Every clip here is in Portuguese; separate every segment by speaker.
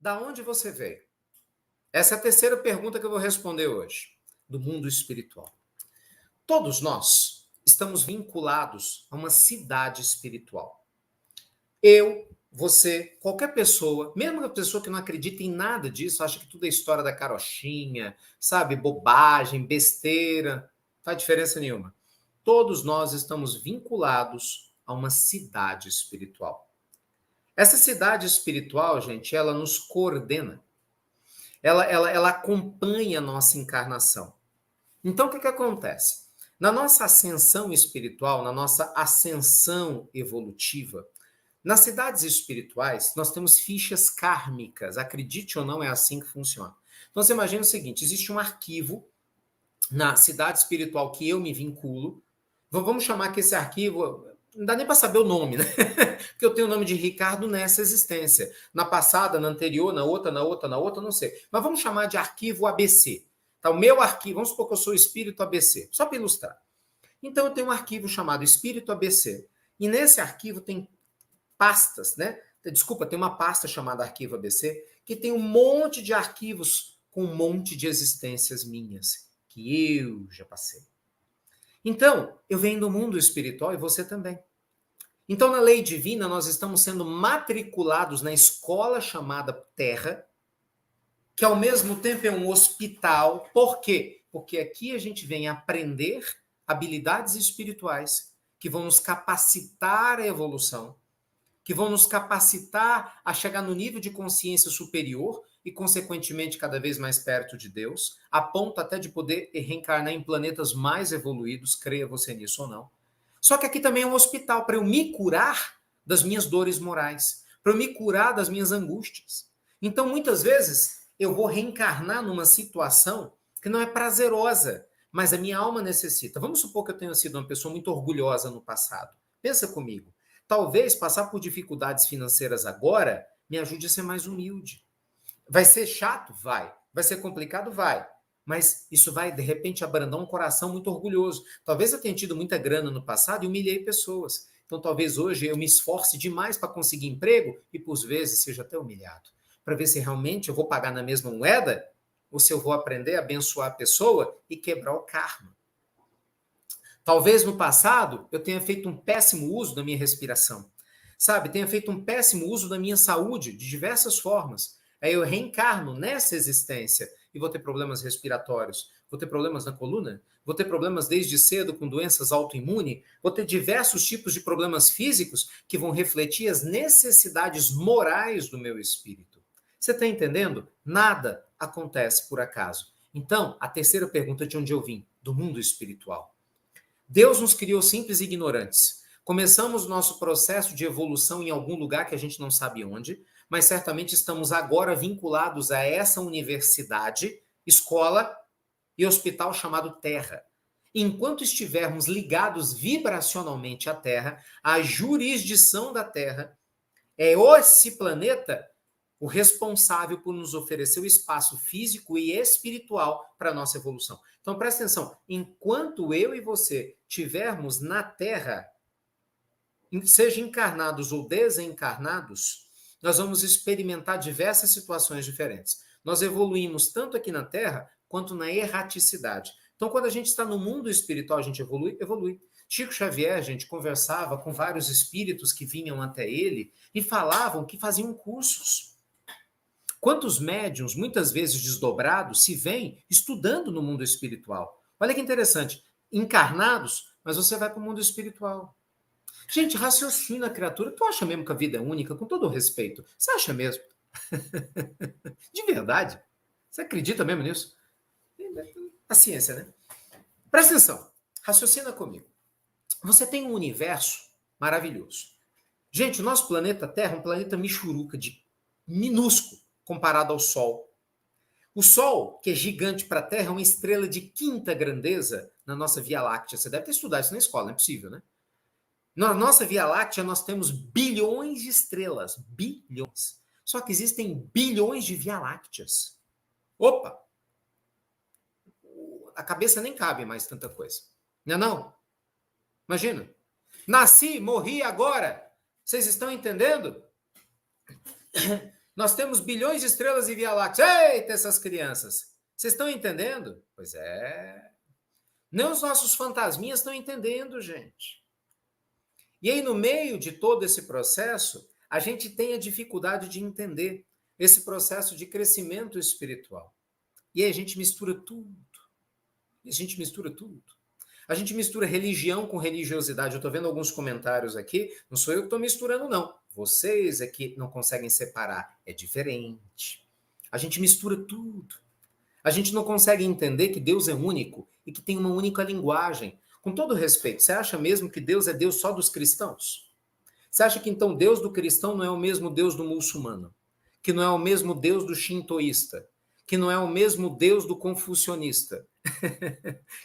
Speaker 1: Da onde você veio? Essa é a terceira pergunta que eu vou responder hoje, do mundo espiritual. Todos nós estamos vinculados a uma cidade espiritual. Eu, você, qualquer pessoa, mesmo uma pessoa que não acredita em nada disso, acha que tudo é história da carochinha, sabe, bobagem, besteira, não faz diferença nenhuma. Todos nós estamos vinculados a uma cidade espiritual. Essa cidade espiritual, gente, ela nos coordena. Ela acompanha a nossa encarnação. Então, o que acontece? Na nossa ascensão espiritual, na nossa ascensão evolutiva, nas cidades espirituais, nós temos fichas kármicas. Acredite ou não, é assim que funciona. Então, você imagina o seguinte, existe um arquivo na cidade espiritual que eu me vinculo. Vamos chamar que esse arquivo... Não dá nem para saber o nome, né? Porque eu tenho o nome de Ricardo nessa existência. Na passada, na anterior, na outra, não sei. Mas vamos chamar de arquivo ABC. Tá, o meu arquivo, vamos supor que eu sou o espírito ABC, só para ilustrar. Então, eu tenho um arquivo chamado espírito ABC. E nesse arquivo tem pastas, né? Desculpa, tem uma pasta chamada arquivo ABC, que tem um monte de arquivos com um monte de existências minhas, que eu já passei. Então, eu venho do mundo espiritual e você também. Então, na lei divina, nós estamos sendo matriculados na escola chamada Terra, que ao mesmo tempo é um hospital. Por quê? Porque aqui a gente vem aprender habilidades espirituais que vão nos capacitar à evolução, que vão nos capacitar a chegar no nível de consciência superior e, consequentemente, cada vez mais perto de Deus, a ponto até de poder reencarnar em planetas mais evoluídos, creia você nisso ou não. Só que aqui também é um hospital para eu me curar das minhas dores morais, para eu me curar das minhas angústias. Então, muitas vezes, eu vou reencarnar numa situação que não é prazerosa, mas a minha alma necessita. Vamos supor que eu tenha sido uma pessoa muito orgulhosa no passado. Pensa comigo. Talvez passar por dificuldades financeiras agora me ajude a ser mais humilde. Vai ser chato? Vai. Vai ser complicado? Vai. Mas isso vai, de repente, abrandar um coração muito orgulhoso. Talvez eu tenha tido muita grana no passado e humilhei pessoas. Então, talvez hoje eu me esforce demais para conseguir emprego e, por vezes, seja até humilhado. Para ver se realmente eu vou pagar na mesma moeda ou se eu vou aprender a abençoar a pessoa e quebrar o karma. Talvez no passado eu tenha feito um péssimo uso da minha respiração. Sabe, tenha feito um péssimo uso da minha saúde de diversas formas. Aí eu reencarno nessa existência e vou ter problemas respiratórios, vou ter problemas na coluna, vou ter problemas desde cedo com doenças autoimunes, vou ter diversos tipos de problemas físicos que vão refletir as necessidades morais do meu espírito. Você está entendendo? Nada acontece por acaso. Então, a terceira pergunta de onde eu vim, do mundo espiritual. Deus nos criou simples e ignorantes. Começamos o nosso processo de evolução em algum lugar que a gente não sabe onde, mas certamente estamos agora vinculados a essa universidade, escola e hospital chamado Terra. Enquanto estivermos ligados vibracionalmente à Terra, a jurisdição da Terra, é esse planeta o responsável por nos oferecer o espaço físico e espiritual para a nossa evolução. Então, presta atenção, enquanto eu e você tivermos na Terra, seja encarnados ou desencarnados, nós vamos experimentar diversas situações diferentes. Nós evoluímos tanto aqui na Terra, quanto na erraticidade. Então, quando a gente está no mundo espiritual, a gente evolui, evolui. Chico Xavier, gente, conversava com vários espíritos que vinham até ele e falavam que faziam cursos. Quantos médiuns, muitas vezes desdobrados, se veem estudando no mundo espiritual? Olha que interessante. Encarnados, mas você vai para o mundo espiritual. Gente, raciocina, criatura. Tu acha mesmo que a vida é única? Com todo o respeito. Você acha mesmo? De verdade? Você acredita mesmo nisso? A ciência, né? Presta atenção. Raciocina comigo. Você tem um universo maravilhoso. Gente, o nosso planeta Terra é um planeta michuruca, minúsculo, comparado ao Sol. O Sol, que é gigante para a Terra, é uma estrela de quinta grandeza na nossa Via Láctea. Você deve ter estudado isso na escola, não é possível, né? Na nossa Via Láctea, nós temos bilhões de estrelas. Bilhões. Só que existem bilhões de Via Lácteas. Opa! A cabeça nem cabe mais tanta coisa. Não é não? Imagina. Nasci, morri agora. Vocês estão entendendo? Nós temos bilhões de estrelas e Via Láctea. Eita, essas crianças! Vocês estão entendendo? Pois é. Nem os nossos fantasminhas estão entendendo, gente. E aí, no meio de todo esse processo, a gente tem a dificuldade de entender esse processo de crescimento espiritual. E aí a gente mistura tudo. A gente mistura tudo. A gente mistura religião com religiosidade. Eu estou vendo alguns comentários aqui. Não sou eu que estou misturando, não. Vocês é que não conseguem separar. É diferente. A gente mistura tudo. A gente não consegue entender que Deus é único e que tem uma única linguagem. Com todo respeito, você acha mesmo que Deus é Deus só dos cristãos? Você acha que então Deus do cristão não é o mesmo Deus do muçulmano? Que não é o mesmo Deus do shintoísta? Que não é o mesmo Deus do confucionista?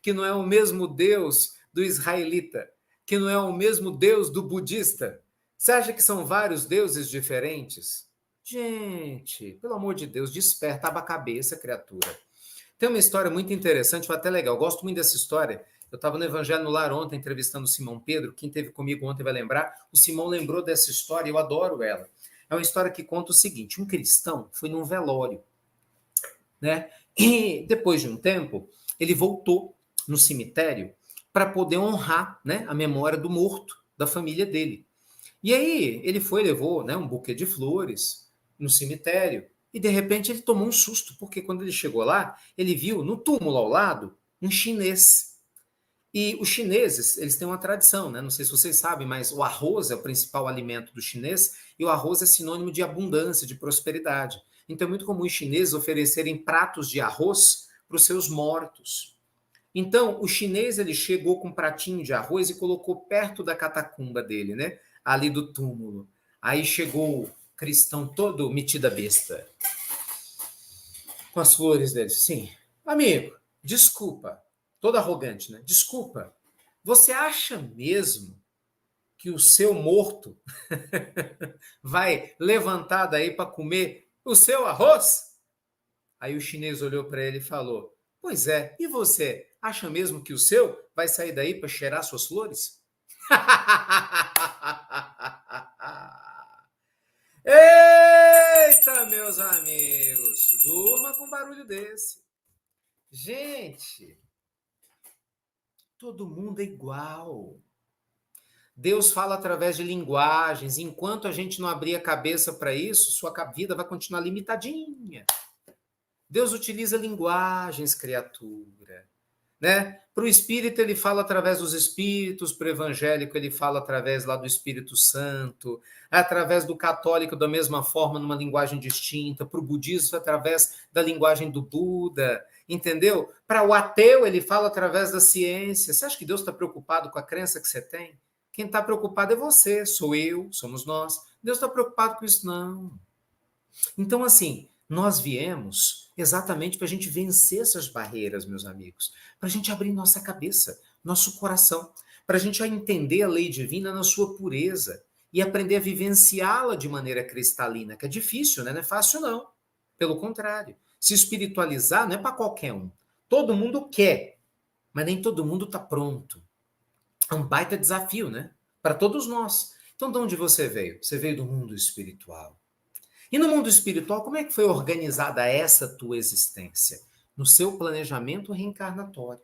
Speaker 1: Que não é o mesmo Deus do israelita? Que não é o mesmo Deus do budista? Você acha que são vários deuses diferentes? Gente, pelo amor de Deus, desperta a cabeça, criatura. Tem uma história muito interessante, foi até legal. Eu gosto muito dessa história. Eu estava no Evangelho no Lar ontem, entrevistando o Simão Pedro. Quem esteve comigo ontem vai lembrar. O Simão lembrou dessa história, eu adoro ela. É uma história que conta o seguinte: um cristão foi num velório, né? E depois de um tempo, ele voltou no cemitério para poder honrar, né, a memória do morto, da família dele. E aí ele foi, levou, né, um buquê de flores no cemitério. E de repente ele tomou um susto, porque quando ele chegou lá, ele viu no túmulo ao lado um chinês. E os chineses, eles têm uma tradição, né? Não sei se vocês sabem, mas o arroz é o principal alimento do chinês e o arroz é sinônimo de abundância, de prosperidade. Então é muito comum os chineses oferecerem pratos de arroz para os seus mortos. Então o chinês ele chegou com um pratinho de arroz e colocou perto da catacumba dele, né? Ali do túmulo. Aí chegou o cristão todo metido a besta, com as flores dele. Sim, amigo, desculpa. Todo arrogante, né? Desculpa. Você acha mesmo que o seu morto vai levantar daí para comer o seu arroz? Aí o chinês olhou para ele e falou: Pois é, e você acha mesmo que o seu vai sair daí para cheirar suas flores? Eita, meus amigos, durma com barulho desse. Gente, todo mundo é igual. Deus fala através de linguagens. Enquanto a gente não abrir a cabeça para isso, sua vida vai continuar limitadinha. Deus utiliza linguagens, criatura. Né? Para o espírito, ele fala através dos espíritos, para o evangélico, ele fala através lá do Espírito Santo, através do católico, da mesma forma, numa linguagem distinta, para o budismo, através da linguagem do Buda, entendeu? Para o ateu, ele fala através da ciência. Você acha que Deus está preocupado com a crença que você tem? Quem está preocupado é você, sou eu, somos nós. Deus está preocupado com isso, não. Então, assim, nós viemos exatamente para a gente vencer essas barreiras, meus amigos, para a gente abrir nossa cabeça, nosso coração, para a gente entender a lei divina na sua pureza e aprender a vivenciá-la de maneira cristalina, que é difícil, né? Não é fácil, não. Pelo contrário, se espiritualizar não é para qualquer um. Todo mundo quer, mas nem todo mundo está pronto. É um baita desafio, né? Para todos nós. Então, de onde você veio? Você veio do mundo espiritual. E no mundo espiritual, como é que foi organizada essa tua existência? No seu planejamento reencarnatório.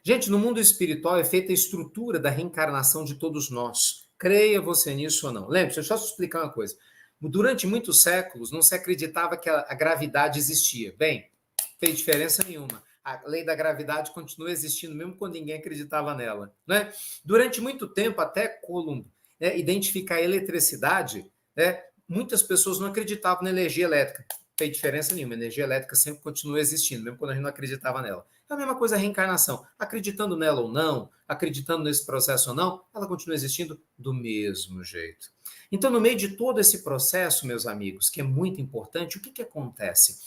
Speaker 1: Gente, no mundo espiritual é feita a estrutura da reencarnação de todos nós. Creia você nisso ou não. Lembre-se, deixa eu só te explicar uma coisa. Durante muitos séculos, não se acreditava que a gravidade existia. Bem, não fez diferença nenhuma. A lei da gravidade continua existindo, mesmo quando ninguém acreditava nela. Né? Durante muito tempo, até Coulomb identificar a eletricidade, muitas pessoas não acreditavam na energia elétrica. Não tem diferença nenhuma. A energia elétrica sempre continua existindo, mesmo quando a gente não acreditava nela. É a mesma coisa a reencarnação. Acreditando nela ou não, acreditando nesse processo ou não, ela continua existindo do mesmo jeito. Então, no meio de todo esse processo, meus amigos, que é muito importante, o que acontece?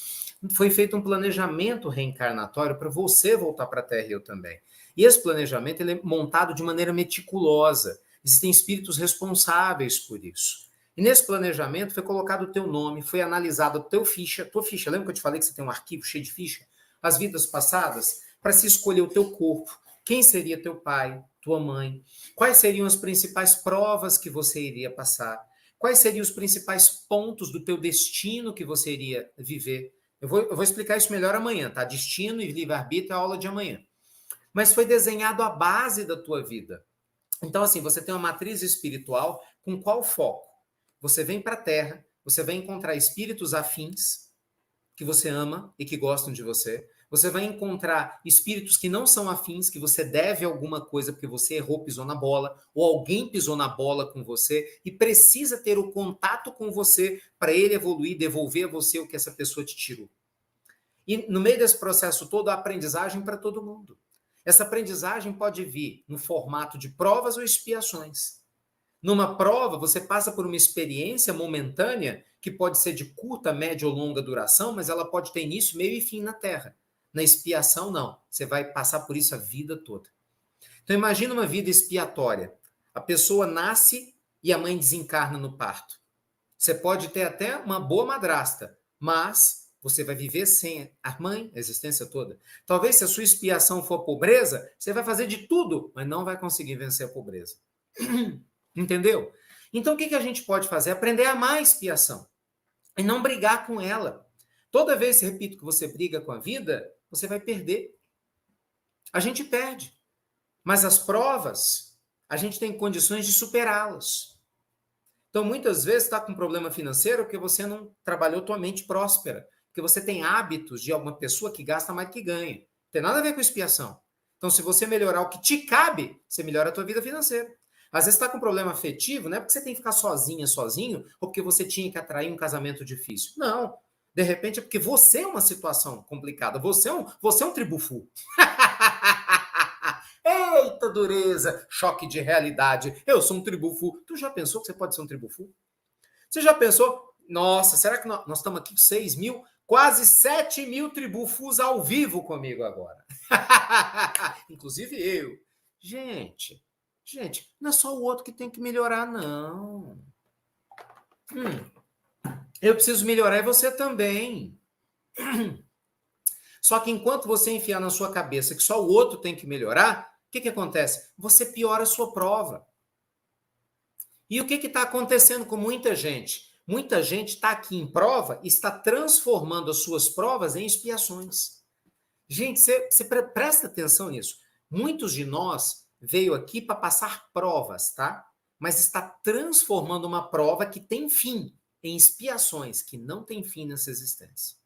Speaker 1: Foi feito um planejamento reencarnatório para você voltar para a Terra e eu também. E esse planejamento ele é montado de maneira meticulosa. Existem espíritos responsáveis por isso. E nesse planejamento foi colocado o teu nome, foi analisado a tua ficha. Lembra que eu te falei que você tem um arquivo cheio de ficha? As vidas passadas, para se escolher o teu corpo. Quem seria teu pai, tua mãe? Quais seriam as principais provas que você iria passar? Quais seriam os principais pontos do teu destino que você iria viver? Eu vou explicar isso melhor amanhã, tá? Destino e livre-arbítrio é a aula de amanhã. Mas foi desenhado a base da tua vida. Então, assim, você tem uma matriz espiritual com qual foco? Você vem para a Terra, você vai encontrar espíritos afins que você ama e que gostam de você. Você vai encontrar espíritos que não são afins, que você deve alguma coisa porque você errou, pisou na bola, ou alguém pisou na bola com você e precisa ter o contato com você para ele evoluir, devolver a você o que essa pessoa te tirou. E no meio desse processo todo, a aprendizagem para todo mundo. Essa aprendizagem pode vir no formato de provas ou expiações. Numa prova, você passa por uma experiência momentânea que pode ser de curta, média ou longa duração, mas ela pode ter início, meio e fim na Terra. Na expiação, não. Você vai passar por isso a vida toda. Então, imagina uma vida expiatória. A pessoa nasce e a mãe desencarna no parto. Você pode ter até uma boa madrasta, mas você vai viver sem a mãe a existência toda. Talvez se a sua expiação for a pobreza, você vai fazer de tudo, mas não vai conseguir vencer a pobreza. Entendeu? Então, o que a gente pode fazer? Aprender a amar a expiação e não brigar com ela. Toda vez, repito, que você briga com a vida, você vai perder. A gente perde. Mas as provas, a gente tem condições de superá-las. Então, muitas vezes, está com um problema financeiro porque você não trabalhou tua mente próspera. Porque você tem hábitos de alguma pessoa que gasta mais que ganha. Não tem nada a ver com expiação. Então, se você melhorar o que te cabe, você melhora a tua vida financeira. Às vezes está com um problema afetivo, não é porque você tem que ficar sozinha, sozinho, ou porque você tinha que atrair um casamento difícil. Não. De repente é porque você é uma situação complicada. Você é um tribufu. Eita dureza, choque de realidade. Eu sou um tribufu. Tu já pensou que você pode ser um tribufu? Você já pensou? Nossa, será que nós estamos aqui com 6 mil, quase 7 mil tribufus ao vivo comigo agora? Inclusive eu. Gente, não é só o outro que tem que melhorar, não. Eu preciso melhorar e você também. Só que enquanto você enfiar na sua cabeça que só o outro tem que melhorar, o que acontece? Você piora a sua prova. E o que está acontecendo com muita gente? Muita gente está aqui em prova e está transformando as suas provas em expiações. Gente, você presta atenção nisso. Muitos de nós veio aqui para passar provas, tá? Mas está transformando uma prova que tem fim em expiações que não tem fim nessa existência.